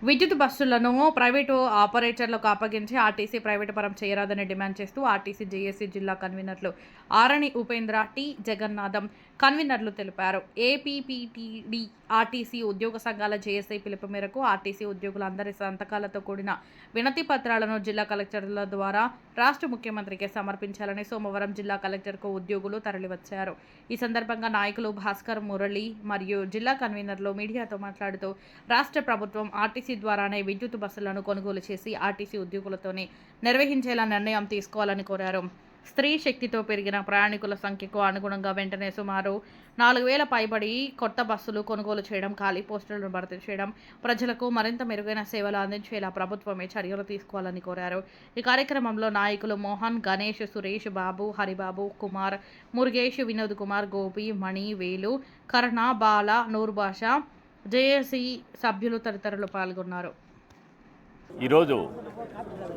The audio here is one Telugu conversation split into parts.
విద్యుత్ బస్సులను ప్రైవేటు ఆపరేటర్లకు అప్పగించి ఆర్టీసీ ప్రైవేటు పరం చేయరాదని డిమాండ్ చేస్తూ ఆర్టీసీ జేఏసీ జిల్లా కన్వీనర్లు ఆరణి ఉపేంద్ర, టి జగన్నాథం కన్వీనర్లు తెలిపారు. ఏపీపీటీడీ ఆర్టీసీ ఉద్యోగ సంఘాల జేఏసీ పిలుపు మేరకు ఆర్టీసీ ఉద్యోగులందరి సంతకాలతో కూడిన వినతి పత్రాలను జిల్లా కలెక్టర్ల ద్వారా రాష్ట్ర ముఖ్యమంత్రికి సమర్పించాలని సోమవారం జిల్లా కలెక్టర్కు ఉద్యోగులు తరలివచ్చారు. ఈ సందర్భంగా నాయకులు భాస్కర్, మురళి మరియు జిల్లా కన్వీనర్లు మీడియాతో మాట్లాడుతూ రాష్ట్ర ప్రభుత్వం ఆర్టీసీ ద్వారానే విద్యుత్ బస్సులను కొనుగోలు చేసి ఆర్టీసీ ఉద్యోగులతోనే నిర్వహించేలా నిర్ణయం తీసుకోవాలని కోరారు. స్త్రీ శక్తితో పెరిగిన ప్రయాణికుల సంఖ్యకు అనుగుణంగా వెంటనే సుమారు 4,000 పైబడి కొత్త బస్సులు కొనుగోలు చేయడం, ఖాళీ పోస్టులను భర్తీ చేయడం, ప్రజలకు మరింత మెరుగైన సేవలు అందించేలా ప్రభుత్వమే చర్యలు తీసుకోవాలని కోరారు. ఈ కార్యక్రమంలో నాయకులు మోహన్, గణేష్, సురేష్, బాబు, హరిబాబు, కుమార్, మురుగేష్, వినోద్ కుమార్, గోపి, మణి, వేలు, కర్ణ, బాల, నూర్బాషా, జేఏసీ సభ్యులు తదితరులు పాల్గొన్నారు. ఈరోజు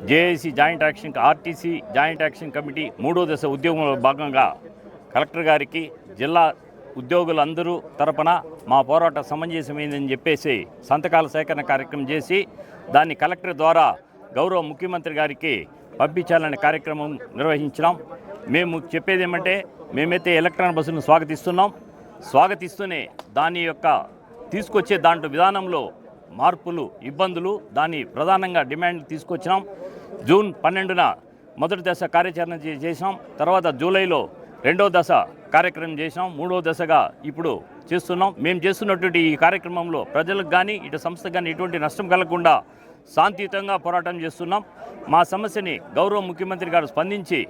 JAC joint action RTC joint action committee 3వ దశ ఉద్యోగంలో భాగంగా కలెక్టర్ గారికి జిల్లా ఉద్యోగులందరూ తరపున మా పోరాట సమంజసమైందని చెప్పేసి సంతకాల సేకరణ కార్యక్రమం చేసి దాన్ని కలెక్టర్ ద్వారా గౌరవ ముఖ్యమంత్రి గారికి పంపించాలనే కార్యక్రమం నిర్వహించినాం. మేము చెప్పేది ఏమంటే మేమైతే ఎలక్ట్రానిక్ బస్సులను స్వాగతిస్తూనే దాని యొక్క తీసుకొచ్చే దాంట్లో విధానంలో మార్పులు, ఇబ్బందులు, దాన్ని ప్రధానంగా డిమాండ్ తీసుకొచ్చినాం. జూన్ 12న మొదటి దశ కార్యాచరణ చేసాం. తర్వాత జూలైలో 2వ దశ కార్యక్రమం చేసాం. 3వ దశగా ఇప్పుడు చేస్తున్నాం. మేము చేస్తున్నటువంటి ఈ కార్యక్రమంలో ప్రజలకు కానీ ఇటు సంస్థకు కానీ ఎటువంటి నష్టం కలగకుండా శాంతియుతంగా పోరాటం చేస్తున్నాం. మా సమస్యని గౌరవ ముఖ్యమంత్రి గారు స్పందించి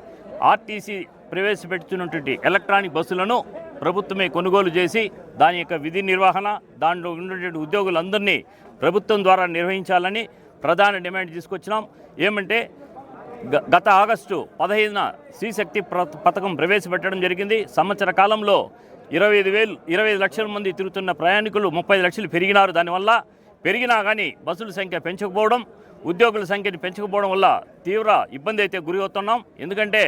ఆర్టీసీ ప్రవేశపెడుతున్నటువంటి ఎలక్ట్రానిక్ బస్సులను ప్రభుత్వమే కొనుగోలు చేసి దాని యొక్క విధి నిర్వహణ, దాంట్లో ఉన్నటువంటి ఉద్యోగులందరినీ ప్రభుత్వం ద్వారా నిర్వహించాలని ప్రధాన డిమాండ్ తీసుకొచ్చినాం. ఏమంటే గత ఆగస్టు 15న శ్రీశక్తి పథకం ప్రవేశపెట్టడం జరిగింది. సంవత్సర కాలంలో 25 లక్షల మంది తిరుగుతున్న ప్రయాణికులు 30 లక్షలు పెరిగినారు. దానివల్ల పెరిగినా కానీ బస్సుల సంఖ్య పెంచకపోవడం, ఉద్యోగుల సంఖ్యను పెంచకపోవడం వల్ల తీవ్ర ఇబ్బంది అయితే గురి అవుతున్నాం. ఎందుకంటే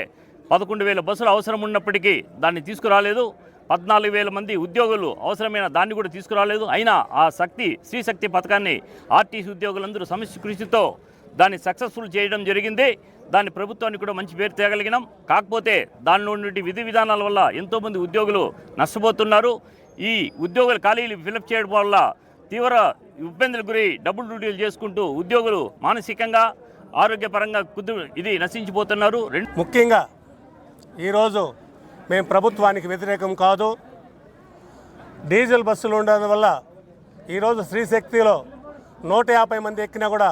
11,000 బస్సులు అవసరం ఉన్నప్పటికీ దాన్ని తీసుకురాలేదు. 14,000 మంది ఉద్యోగులు అవసరమైన దాన్ని కూడా తీసుకురాలేదు. అయినా ఆ శ్రీశక్తి పథకాన్ని ఆర్టీసీ ఉద్యోగులందరూ సమిష్టి కృషితో దాన్ని సక్సెస్ఫుల్ చేయడం జరిగింది. దాన్ని ప్రభుత్వానికి కూడా మంచి పేరు తేగలిగినాం. కాకపోతే దానిలో ఉన్నటువంటి విధి విధానాల వల్ల ఎంతోమంది ఉద్యోగులు నష్టపోతున్నారు. ఈ ఉద్యోగుల ఖాళీలు ఫిలప్ చేయడం వల్ల తీవ్ర ఇబ్బందులకు గురి డబుల్ డ్యూటీలు చేసుకుంటూ ఉద్యోగులు మానసికంగా, ఆరోగ్యపరంగా ఇది నశించిపోతున్నారు. ముఖ్యంగా ఈరోజు మేము ప్రభుత్వానికి వ్యతిరేకం కాదు. డీజిల్ బస్సులు ఉండడం వల్ల ఈరోజు శ్రీశక్తిలో 150 మంది ఎక్కినా కూడా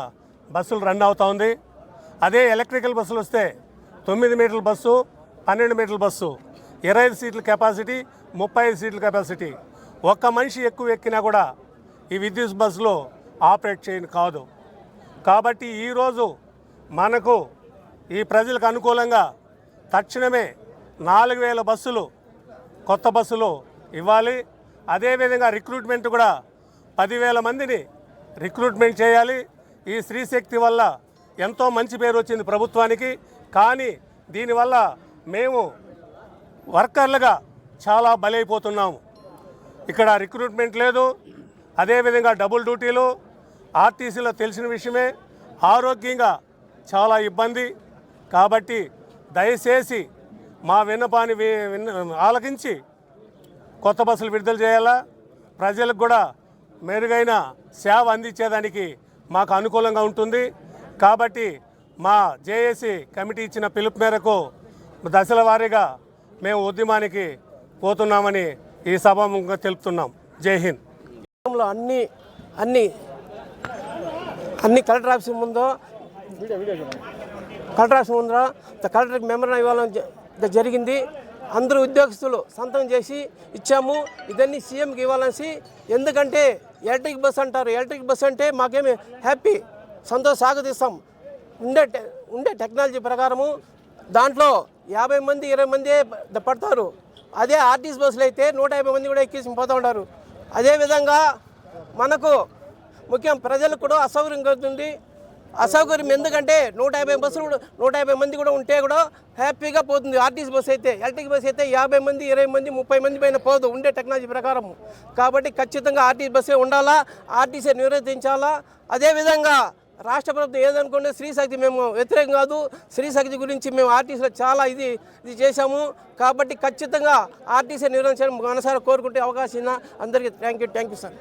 బస్సులు రన్ అవుతూ ఉంది. అదే ఎలక్ట్రికల్ బస్సులు వస్తే 9 మీటర్ల బస్సు, 12 మీటర్ల బస్సు, 25 సీట్ల కెపాసిటీ, 35 సీట్ల కెపాసిటీ, ఒక్క మనిషి ఎక్కువ ఎక్కినా కూడా ఈ విద్యుత్ బస్సులు ఆపరేట్ చేయని కాదు. కాబట్టి ఈరోజు మనకు ఈ ప్రజలకు అనుకూలంగా తక్షణమే 4,000 బస్సులు, కొత్త బస్సులు ఇవ్వాలి. అదేవిధంగా రిక్రూట్మెంట్ కూడా 10,000 మందిని రిక్రూట్మెంట్ చేయాలి. ఈ శ్రీశక్తి వల్ల ఎంతో మంచి పేరు వచ్చింది ప్రభుత్వానికి. కానీ దీనివల్ల మేము వర్కర్లుగా చాలా బలైపోతున్నాము. ఇక్కడ రిక్రూట్మెంట్ లేదు. అదేవిధంగా డబుల్ డ్యూటీలు ఆర్టీసీలో తెలిసిన విషయమే. ఆరోగ్యంగా చాలా ఇబ్బంది. కాబట్టి దయచేసి మా విన్నపాన్ని ఆలకించి కొత్త బస్సులు విడుదల చేయాలా. ప్రజలకు కూడా మెరుగైన సేవ అందించేదానికి మాకు అనుకూలంగా ఉంటుంది. కాబట్టి మా జేఏసీ కమిటీ ఇచ్చిన పిలుపు మేరకు దశల వారీగా మేము ఉద్యమానికి పోతున్నామని ఈ సభాముఖంగా తెలుపుతున్నాం. జై హింద్. అన్ని కలెక్టర్ ఆఫీస్ ముందు కలెక్టర్కి మెమోరాండం ఇవ్వాలని జరిగింది. అందరూ ఉద్యోగస్తులు సంతకం చేసి ఇచ్చాము. ఇదన్నీ సీఎంకి ఇవ్వాలని. ఎందుకంటే ఎలక్ట్రిక్ బస్ అంటారు. ఎలక్ట్రిక్ బస్ అంటే మాకేమి హ్యాపీ, సంతోషం, స్వాగతిస్తాం. ఉండే టెక్నాలజీ ప్రకారము దాంట్లో 50 మంది 20 మంది పడతారు. అదే ఆర్టీసీ బస్సులు అయితే 150 మంది కూడా ఎక్కేసి పోతూ ఉంటారు. అదేవిధంగా మనకు ముఖ్యం ప్రజలకు కూడా అసౌకర్యం కలుగుతుంది. అసౌకర్యం. ఎందుకంటే 150 బస్సులు 150 మంది కూడా ఉంటే కూడా హ్యాపీగా పోతుంది. ఆర్టీసీ బస్సు అయితే, ఎలక్ట్రిక్ బస్సు అయితే 50 మంది 20 మంది 30 మంది పైన పోదు ఉండే టెక్నాలజీ ప్రకారం. కాబట్టి ఖచ్చితంగా ఆర్టీసీ బస్సే ఉండాలా, ఆర్టీసీ నిర్వర్తించాలా. అదేవిధంగా రాష్ట్ర ప్రభుత్వం ఏదనుకుంటే స్త్రీశక్తి మేము వ్యతిరేకం కాదు. స్త్రీశక్తి గురించి మేము ఆర్టీసీలో చాలా ఇది చేశాము. కాబట్టి ఖచ్చితంగా ఆర్టీసీ నిర్వహించడం మనసారా కోరుకుంటే అవకాశం అందరికీ థ్యాంక్ యూ సార్.